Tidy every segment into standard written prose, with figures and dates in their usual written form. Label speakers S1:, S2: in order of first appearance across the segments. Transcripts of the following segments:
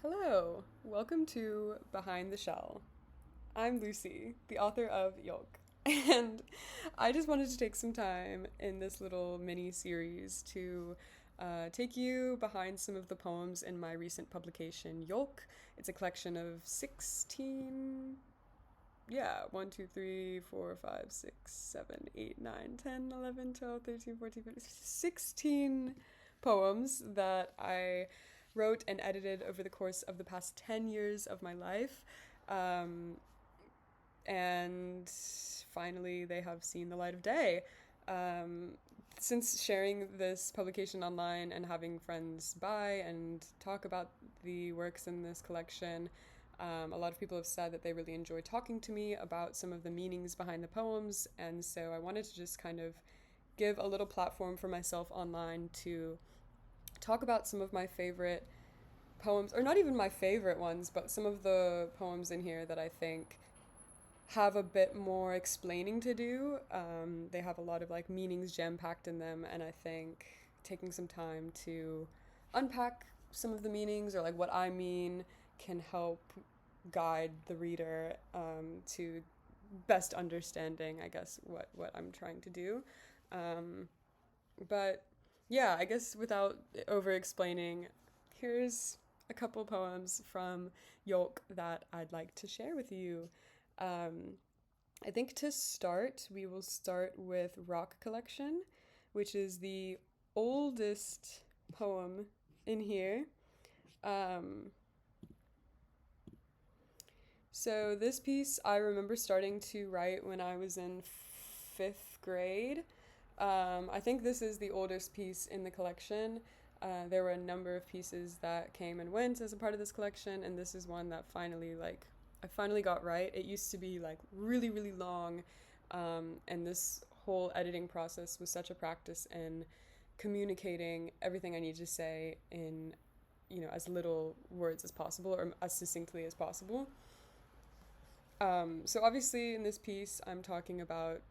S1: Hello, welcome to Behind the Shell. I'm Lucy, the author of Yolk, and I just wanted to take some time in this little mini series to take you behind some of the poems in my recent publication, Yolk. It's a collection of 16, yeah, 1, 2, 3, 4, 5, 6, 7, 8, 9, 10, 11, 12, 13, 14, 15, 16 poems that I wrote and edited over the course of the past 10 years of my life. Um, and finally, they have seen the light of day. Um, since sharing this publication online and having friends buy and talk about the works in this collection, a lot of people have said that they really enjoy talking to me about some of the meanings behind the poems, and so I wanted to just kind of give a little platform for myself online to talk about some of my favorite poems, or not even my favorite ones, but some of the poems in here that I think have a bit more explaining to do. They have a lot of like meanings jam packed in them, and I think taking some time to unpack some of the meanings or like what I mean can help guide the reader to best understanding, I guess, what I'm trying to do. Um, but yeah, I guess without over explaining, here's a couple poems from Yolk that I'd like to share with you. Um, I think to start, we will start with Rock Collection, which is the oldest poem in here. Um, so this piece I remember starting to write when I was in fifth grade. I think this is the oldest piece in the collection. There were a number of pieces that came and went as a part of this collection, and this is one that I finally got right. It used to be like really, really long, and this whole editing process was such a practice in communicating everything I need to say in, as little words as possible or as succinctly as possible. So obviously in this piece, I'm talking about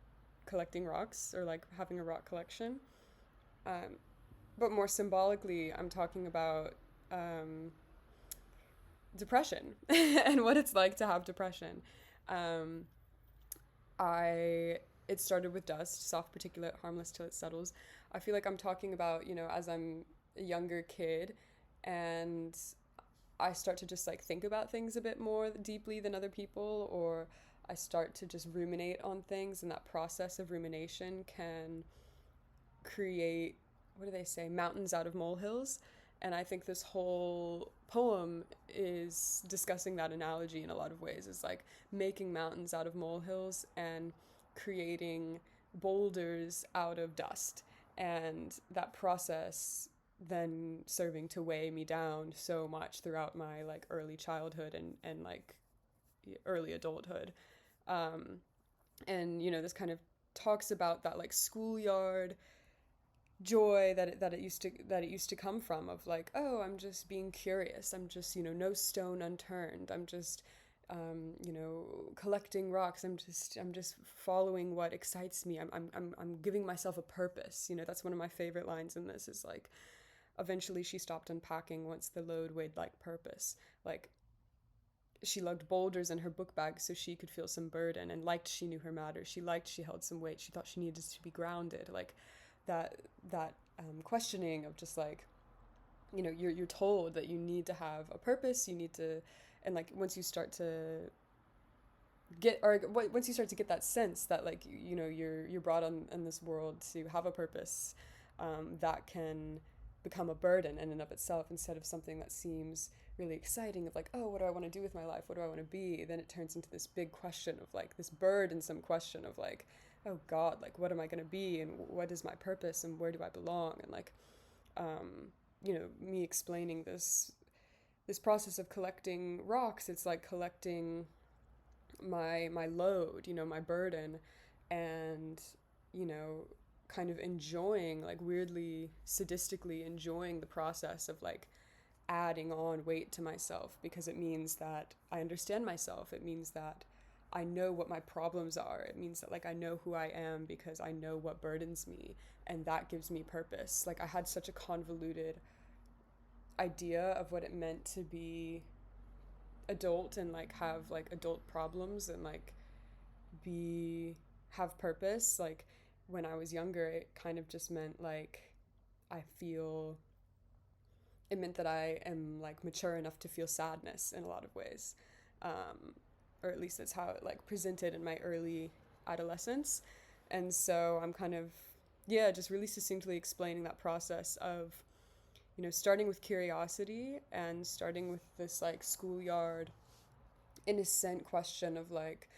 S1: collecting rocks or like having a rock collection. Um, but more symbolically, I'm talking about depression and what it's like to have depression. Um, I it started with dust, soft particulate, harmless till it settles. I feel like I'm talking about, as I'm a younger kid and I start to just like think about things a bit more deeply than other people, or I start to just ruminate on things, and that process of rumination can create, what do they say, mountains out of molehills. And I think this whole poem is discussing that analogy in a lot of ways. It's like making mountains out of molehills and creating boulders out of dust. And that process then serving to weigh me down so much throughout my like early childhood and like early adulthood. And this kind of talks about that like schoolyard joy that it used to come from, of like, oh, I'm just being curious, I'm just, no stone unturned, I'm just collecting rocks, I'm just following what excites me, I'm giving myself a purpose. That's one of my favorite lines in this, is like, eventually she stopped unpacking once the load weighed like purpose. Like, she lugged boulders in her book bag so she could feel some burden, and liked she knew her matter. She liked she held some weight. She thought she needed to be grounded. Like that questioning of just like, you're told that you need to have a purpose. You need to, and like once you start to once you start to get that sense that like you're brought on in this world to have a purpose, that can become a burden in and of itself, instead of something that seems really exciting, of like, oh, what do I want to do with my life, what do I want to be. Then it turns into this big question of like this burdensome question of like, oh god, like what am I going to be, and what is my purpose, and where do I belong. And like, me explaining this process of collecting rocks, it's like collecting my load, my burden, and you know kind of enjoying, like weirdly sadistically enjoying the process of like adding on weight to myself, because it means that I understand myself. It means that I know what my problems are. It means that like I know who I am because I know what burdens me, and that gives me purpose. Like, I had such a convoluted idea of what it meant to be adult and like have like adult problems and like be have purpose. Like when I was younger, it kind of just meant like I feel it meant that I am like mature enough to feel sadness in a lot of ways. Or at least that's how it like presented in my early adolescence. And so I'm kind of, yeah, just really succinctly explaining that process of, starting with curiosity and starting with this like schoolyard innocent question of like,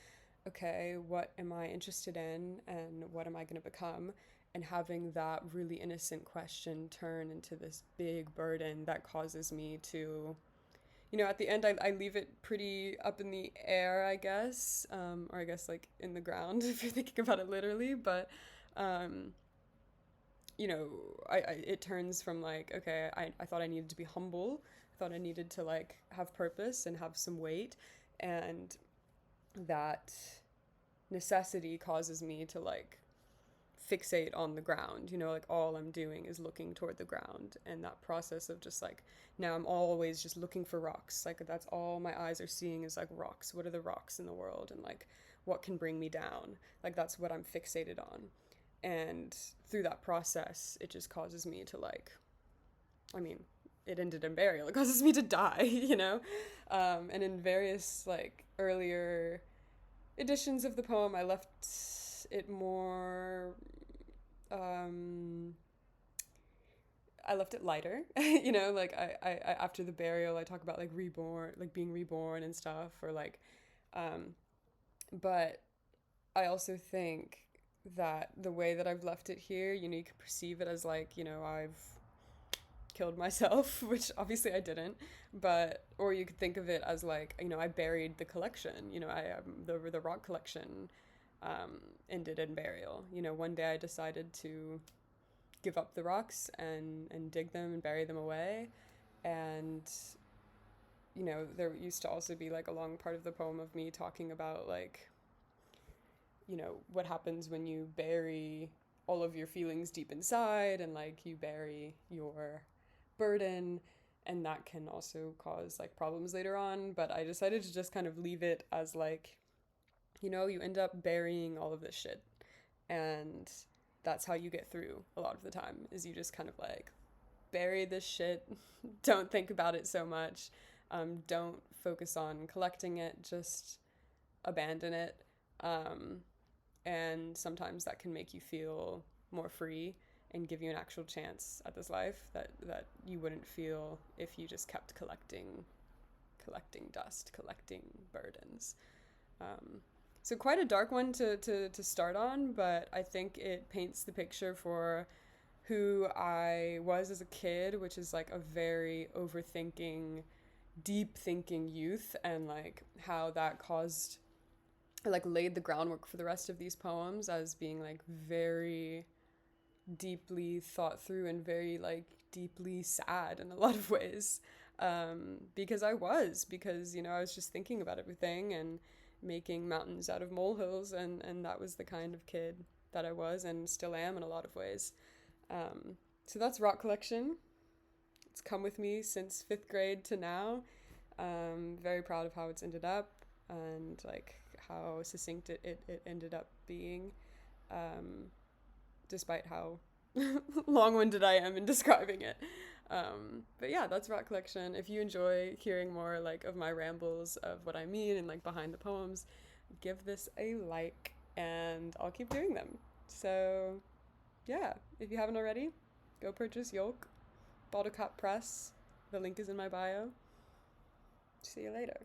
S1: okay, what am I interested in and what am I going to become? And having that really innocent question turn into this big burden that causes me to, at the end, I leave it pretty up in the air, I guess, or I guess like in the ground if you're thinking about it literally. But, um, it turns from like, okay, I thought I needed to be humble. I thought I needed to like have purpose and have some weight. And that necessity causes me to like fixate on the ground, like all I'm doing is looking toward the ground, and that process of just like now I'm always just looking for rocks, like that's all my eyes are seeing is like rocks. What are the rocks in the world, and like what can bring me down? Like that's what I'm fixated on. And through that process it just causes me to like, I mean, it ended in burial. It causes me to die, and in various like earlier editions of the poem I left it more I left it lighter. Like I after the burial I talk about like reborn, like being reborn and stuff, or like but I also think that the way that I've left it here, you could perceive it as like, I've killed myself, which obviously I didn't, but or you could think of it as like, I buried the collection, the rock collection ended in burial. One day I decided to give up the rocks and dig them and bury them away. And, there used to also be like a long part of the poem of me talking about like, what happens when you bury all of your feelings deep inside and like you bury your burden, and that can also cause like problems later on. But I decided to just kind of leave it as like, you end up burying all of this shit, and that's how you get through a lot of the time, is you just kind of like bury this shit. Don't think about it so much. Don't focus on collecting it, just abandon it. And sometimes that can make you feel more free and give you an actual chance at this life that you wouldn't feel if you just kept collecting dust, collecting burdens. So quite a dark one to start on, but I think it paints the picture for who I was as a kid, which is like a very overthinking, deep thinking youth, and like how that caused, like laid the groundwork for the rest of these poems as being like very deeply thought through and very like deeply sad in a lot of ways. Because I was just thinking about everything and making mountains out of molehills, and that was the kind of kid that I was and still am in a lot of ways. So that's Rock Collection. It's come with me since 5th grade to now. Very proud of how it's ended up and like how succinct it ended up being, despite how long-winded I am in describing it. But yeah, that's Rock Collection. If you enjoy hearing more like of my rambles of what I mean and like behind the poems, give this a like and I'll keep doing them. So yeah, if you haven't already, go purchase Yolk, Bottle Cap Press. The link is in my bio. See you later.